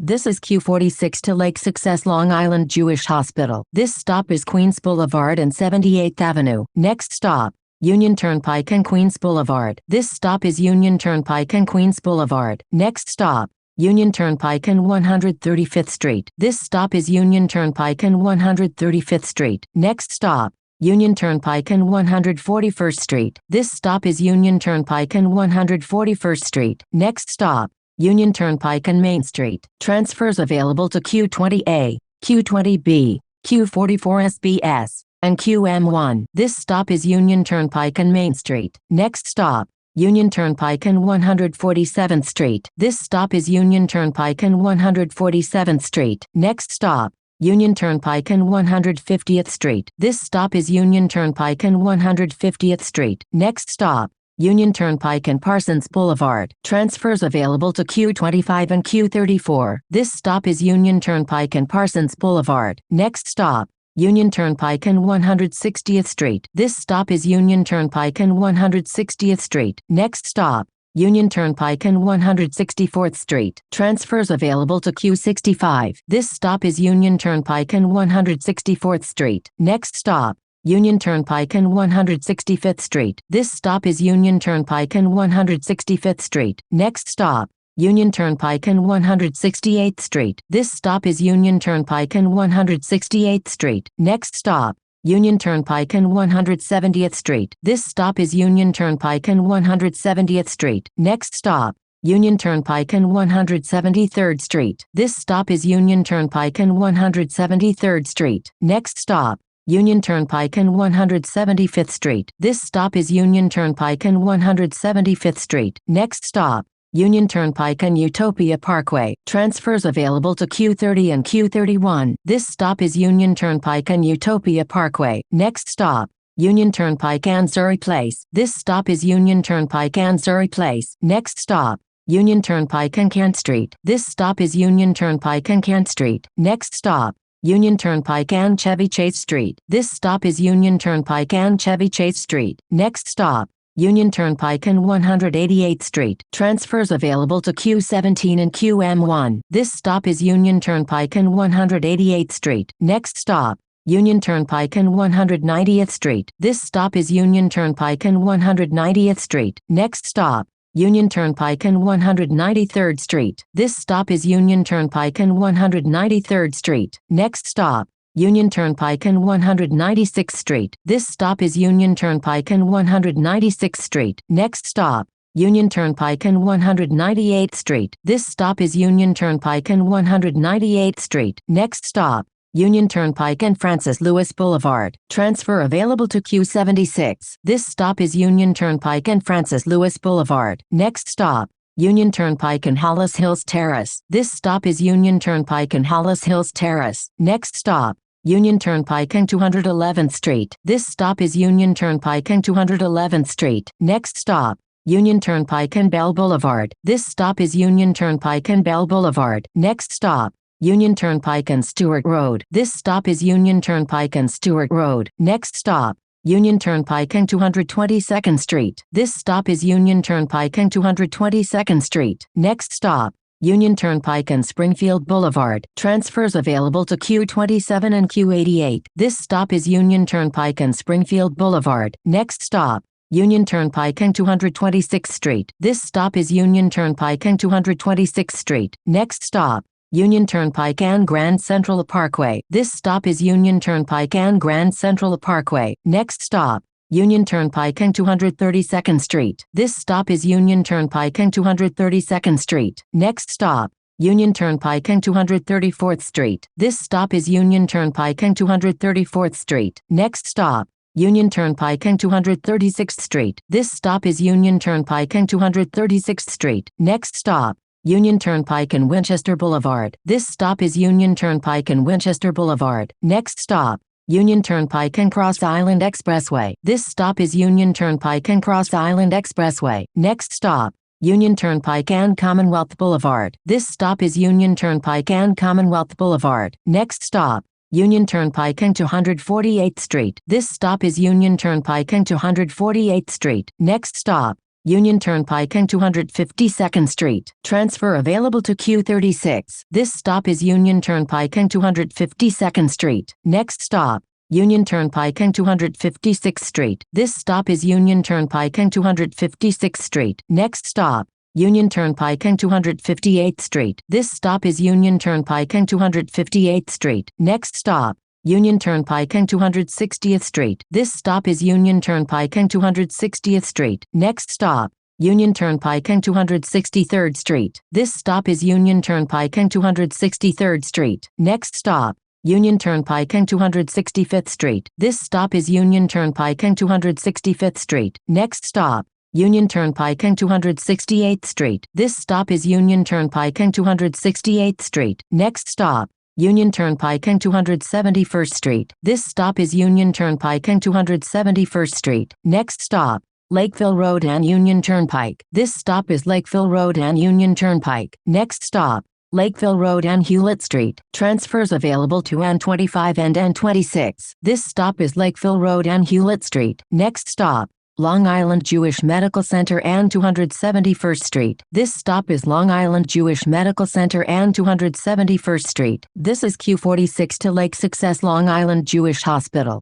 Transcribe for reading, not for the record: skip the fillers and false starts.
This is Q46 to Lake Success Long Island Jewish Hospital. This stop is Queens Boulevard and 78th Avenue. Next stop, Union Turnpike and Queens Boulevard. This stop is Union Turnpike and Queens Boulevard. Next stop, Union Turnpike and 135th Street. This stop is Union Turnpike and 135th Street. Next stop, Union Turnpike and 141st Street. This stop is Union Turnpike and 141st Street. Next stop, Union Turnpike and Main Street. Transfers available to Q20A, Q20B, Q44SBS, and QM1. This stop is Union Turnpike and Main Street. Next stop, Union Turnpike and 147th Street. This stop is Union Turnpike and 147th Street. Next stop, Union Turnpike and 150th Street. This stop is Union Turnpike and 150th Street. Next stop, Union Turnpike and Parsons Boulevard. Transfers available to Q25 and Q34. This stop is Union Turnpike and Parsons Boulevard. Next stop, Union Turnpike and 160th Street. This stop is Union Turnpike and 160th Street. Next stop, Union Turnpike and 164th Street. Transfers available to Q65. This stop is Union Turnpike and 164th Street. Next stop, Union Turnpike and 165th Street. This stop is Union Turnpike and 165th Street. Next stop, Union Turnpike and 168th Street. This stop is Union Turnpike and 168th Street. Next stop, Union Turnpike and 170th Street. This stop is Union Turnpike and 170th Street. Next stop, Union Turnpike and 173rd Street. This stop is Union Turnpike and 173rd Street. Next stop, Union Turnpike and 175th Street. This stop is Union Turnpike and 175th Street. Next stop, Union Turnpike and Utopia Parkway. Transfers available to Q30 and Q31. This stop is Union Turnpike and Utopia Parkway. Next stop, Union Turnpike and Surrey Place. This stop is Union Turnpike and Surrey Place. Next stop, Union Turnpike and Kent Street. This stop is Union Turnpike and Kent Street. Next stop, Union Turnpike and Chevy Chase Street. This stop is Union Turnpike and Chevy Chase Street. Next stop, Union Turnpike and 188th Street. Transfers available to Q17 and QM1. This stop is Union Turnpike and 188th Street. Next stop, Union Turnpike and 190th Street. This stop is Union Turnpike and 190th Street. Next stop, Union Turnpike and 193rd Street. This stop is Union Turnpike and 193rd Street. Next stop, Union Turnpike and 196th Street. This stop is Union Turnpike and 196th Street. Next stop, Union Turnpike and 198th Street. This stop is Union Turnpike and 198th Street. Next stop, Union Turnpike and Francis Lewis Boulevard. Transfer available to Q76. This stop is Union Turnpike and Francis Lewis Boulevard. Next stop, Union Turnpike and Hollis Hills Terrace. This stop is Union Turnpike and Hollis Hills Terrace. Next stop, Union Turnpike and 211th Street. This stop is Union Turnpike and 211th Street. Next stop, Union Turnpike and Bell Boulevard. This stop is Union Turnpike and Bell Boulevard. Next stop, Union Turnpike and Stewart Road. This stop is Union Turnpike and Stewart Road. Next stop, Union Turnpike and 222nd Street. This stop is Union Turnpike and 222nd Street. Next stop, Union Turnpike and Springfield Boulevard. Transfers available to Q27 and Q88. This stop is Union Turnpike and Springfield Boulevard. Next stop, Union Turnpike and 226th Street. This stop is Union Turnpike and 226th Street. Next stop, Union Turnpike and Grand Central Parkway. This stop is Union Turnpike and Grand Central Parkway. Next stop, Union Turnpike and 232nd Street. This stop is Union Turnpike and 232nd Street. Next stop, Union Turnpike and 234th Street. This stop is Union Turnpike and 234th Street. Next stop, Union Turnpike and 236th Street. This stop is Union Turnpike and 236th Street. Next stop, Union Turnpike and Winchester Boulevard. This stop is Union Turnpike and Winchester Boulevard. Next stop, Union Turnpike and Cross Island Expressway. This stop is Union Turnpike and Cross Island Expressway. Next stop, Union Turnpike and Commonwealth Boulevard. This stop is Union Turnpike and Commonwealth Boulevard. Next stop, Union Turnpike and 248th Street. This stop is Union Turnpike and 248th Street. Next stop, Union Turnpike and 252nd Street. Transfer available to Q46. This stop is Union Turnpike and 252nd Street. Next stop, Union Turnpike and 256th Street. This stop is Union Turnpike and 256th Street. Next stop, Union Turnpike and 258th Street. This stop is Union Turnpike and 258th Street. Next stop, Union Turnpike and 260th Street. This stop is Union Turnpike and 260th Street. Next stop, Union Turnpike and 263rd Street. This stop is Union Turnpike and 263rd Street. Next stop, Union Turnpike and 265th Street. This stop is Union Turnpike and 265th Street. Next stop, Union Turnpike and 268th Street. This stop is Union Turnpike and 268th Street. Next stop, Union Turnpike and 271st Street. This stop is Union Turnpike and 271st Street. Next stop, Lakeville Road and Union Turnpike. This stop is Lakeville Road and Union Turnpike. Next stop, Lakeville Road and Hewlett Street. Transfers available to N25 and N26. This stop is Lakeville Road and Hewlett Street. Next stop, Long Island Jewish Medical Center and 271st Street. This stop is Long Island Jewish Medical Center and 271st Street. This is Q46 to Lake Success Long Island Jewish Hospital.